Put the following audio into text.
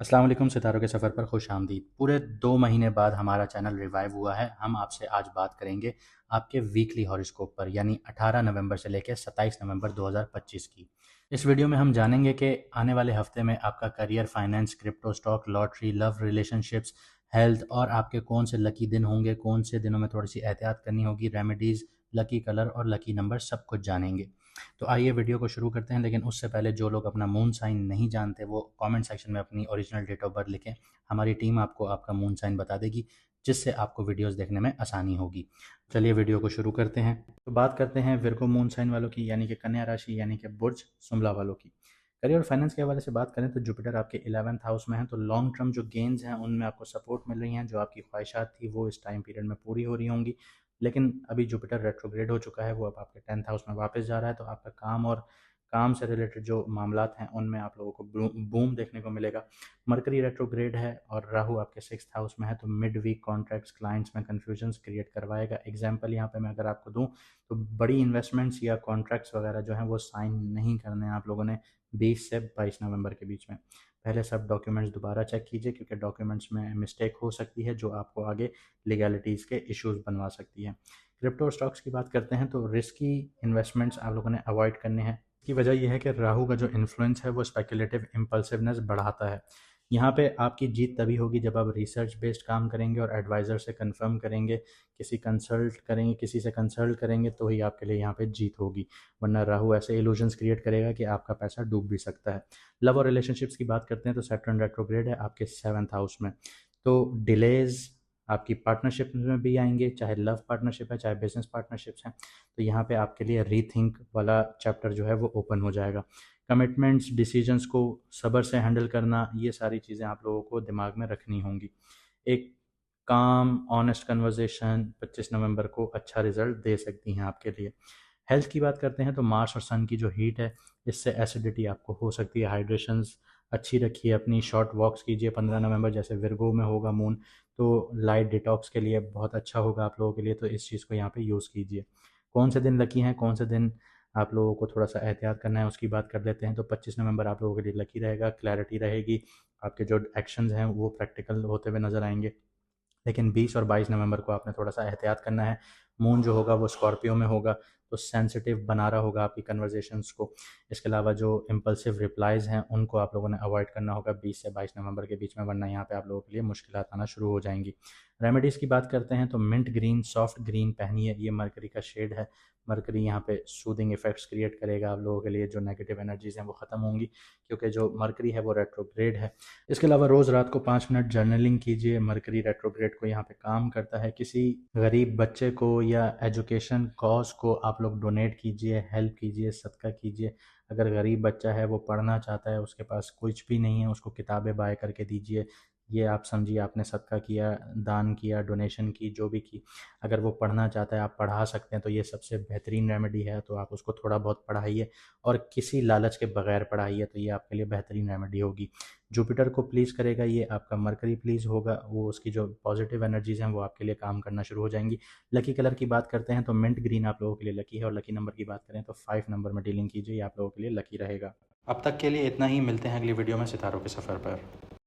अस्सलाम वालेकुम। सितारों के सफ़र पर खुश आमदीद। पूरे 2 महीने बाद हमारा चैनल रिवाइव हुआ है। हम आपसे आज बात करेंगे आपके वीकली हॉरोस्कोप पर, यानी 18 नवंबर से लेकर 27 नवंबर 2025 की। इस वीडियो में हम जानेंगे कि आने वाले हफ्ते में आपका career, finance, crypto, stock, lottery, love, relationships, health और आपके कौन से लकी दिन होंगे, कौन से दिनों में थोड़ी सी एहतियात करनी होगी, रेमेडीज़, लकी कलर और लकी नंबर सब कुछ जानेंगे। तो आइए वीडियो को शुरू करते हैं, लेकिन उससे पहले जो लोग अपना मून साइन नहीं जानते वो कमेंट सेक्शन में अपनी ओरिजिनल डेट ऑफ बर्थ लिखें। हमारी टीम आपको आपका मून साइन बता देगी, जिससे आपको वीडियोस देखने में आसानी होगी। चलिए वीडियो को शुरू करते हैं। तो बात करते हैं विर्गो मून साइन वालों की, यानी कि कन्या राशि, यानी कि बुर्ज सुमला वालों की। करियर और फाइनेंस के हवाले से बात करें तो जुपिटर आपके 11th हाउस में है, तो लॉन्ग टर्म जो गेंस हैं उनमें आपको सपोर्ट मिल रही हैं। जो आपकी ख्वाहिशात थी वो इस टाइम पीरियड में पूरी हो रही होंगी। लेकिन अभी जुपिटर रेट्रोग्रेड हो चुका है, वो अब आपके 10th हाउस में वापस जा रहा है, तो आपका काम और काम से रिलेटेड जो मामलात हैं उनमें आप लोगों को बूम देखने को मिलेगा। मरकरी रेट्रोग्रेड है और राहु आपके 6th हाउस में है, तो मिड वीक कॉन्ट्रैक्ट्स क्लाइंट्स में कन्फ्यूजन्स क्रिएट करवाएगा। एग्जाम्पल यहाँ पे मैं अगर आपको दूँ तो बड़ी इन्वेस्टमेंट्स या कॉन्ट्रैक्ट्स वगैरह जो हैं वो साइन नहीं करने हैं आप लोगों ने 20 से 22 नवंबर के बीच में। पहले सब डॉक्यूमेंट्स दोबारा चेक कीजिए, क्योंकि डॉक्यूमेंट्स में मिस्टेक हो सकती है जो आपको आगे लीगैलिटीज़ के इश्यूज बनवा सकती है। क्रिप्टो स्टॉक्स की बात करते हैं तो रिस्की इन्वेस्टमेंट्स आप लोगों ने अवॉइड करने हैं। की वजह यह है कि राहु का जो इन्फ्लुएंस है वो स्पेकुलेटिव इम्पल्सिवनेस बढ़ाता है। यहाँ पे आपकी जीत तभी होगी जब आप रिसर्च बेस्ड काम करेंगे और एडवाइज़र से कंफर्म करेंगे, किसी से कंसल्ट करेंगे तो ही आपके लिए यहाँ पे जीत होगी। वरना राहु ऐसे इल्यूजन्स क्रिएट करेगा कि आपका पैसा डूब भी सकता है। लव और रिलेशनशिप्स की बात करते हैं तो सैटर्न रेट्रोग्रेड है आपके 7th हाउस में, तो डिलेज आपकी पार्टनरशिप में भी आएंगे, चाहे लव पार्टनरशिप है चाहे बिजनेस पार्टनरशिप्स हैं। तो यहाँ पे आपके लिए रीथिंक वाला चैप्टर जो है वो ओपन हो जाएगा। कमिटमेंट्स, डिसीजंस को सब्र से हैंडल करना, ये सारी चीज़ें आप लोगों को दिमाग में रखनी होंगी। एक काम ऑनेस्ट कन्वर्जेशन 25 नवंबर को अच्छा रिजल्ट दे सकती हैं आपके लिए। हेल्थ की बात करते हैं तो मार्स और सन की जो हीट है इससे एसिडिटी आपको हो सकती है। हाइड्रेशंस अच्छी रखिए अपनी, शॉर्ट वॉक्स कीजिए। 15 नवंबर जैसे विर्गो में होगा मून, तो लाइट डिटॉक्स के लिए बहुत अच्छा होगा आप लोगों के लिए, तो इस चीज़ को यहाँ पे यूज़ कीजिए। कौन से दिन लकी हैं, कौन से दिन आप लोगों को थोड़ा सा एहतियात करना है, उसकी बात कर लेते हैं। तो 25 नवंबर आप लोगों के लिए लकी रहेगा, क्लैरिटी रहेगी, आपके जो एक्शंस हैं वो प्रैक्टिकल होते हुए नज़र आएंगे। लेकिन 20 और 22 नवंबर को आपने थोड़ा सा एहतियात करना है। मून जो होगा वो स्कॉर्पियो में होगा, तो सेंसिटिव बना रहा होगा आपकी कन्वर्जेशंस को। इसके अलावा जो इम्पल्सिव रिप्लाइज़ हैं उनको आप लोगों ने अवॉइड करना होगा 20 से 22 नवंबर के बीच में, वरना यहाँ पे आप लोगों के लिए मुश्किलात आना शुरू हो जाएंगी। रेमेडीज़ की बात करते हैं तो मिंट ग्रीन, सॉफ्ट ग्रीन पहनिए, ये मरकरी का शेड है। मरकरी यहाँ पे सूदिंग इफेक्ट्स क्रिएट करेगा आप लोगों के लिए, जो नेगेटिव एनर्जीज़ हैं वो ख़त्म होंगी, क्योंकि जो मरकरी है वो रेट्रोग्रेड है। इसके अलावा रोज़ रात को 5 मिनट जर्नलिंग कीजिए। मरकरी रेट्रोग्रेड को यहाँ पे काम करता है। किसी गरीब बच्चे को या एजुकेशन कॉज को आप लोग डोनेट कीजिए, हेल्प कीजिए, सदका कीजिए। अगर गरीब बच्चा है वो पढ़ना चाहता है, उसके पास कुछ भी नहीं है, उसको किताबें बाय करके दीजिए। ये आप समझिए आपने सदका किया, दान किया, डोनेशन की, जो भी की। अगर वो पढ़ना चाहता है, आप पढ़ा सकते हैं, तो ये सबसे बेहतरीन रेमेडी है। तो आप उसको थोड़ा बहुत पढ़ाइए और किसी लालच के बगैर पढ़ाइए, तो ये आपके लिए बेहतरीन रेमेडी होगी। जुपिटर को प्लीज़ करेगा ये आपका मरकरी प्लीज़ होगा, वो उसकी जो पॉजिटिव एनर्जीज़ हैं वो आपके लिए काम करना शुरू हो जाएंगी। लकी कलर की बात करते हैं तो मिंट ग्रीन आप लोगों के लिए लकी है, और लकी नंबर की बात करें तो 5 नंबर में डीलिंग कीजिए, ये आप लोगों के लिए लकी रहेगा। अब तक के लिए इतना ही, मिलते हैं अगली वीडियो में सितारों के सफ़र पर।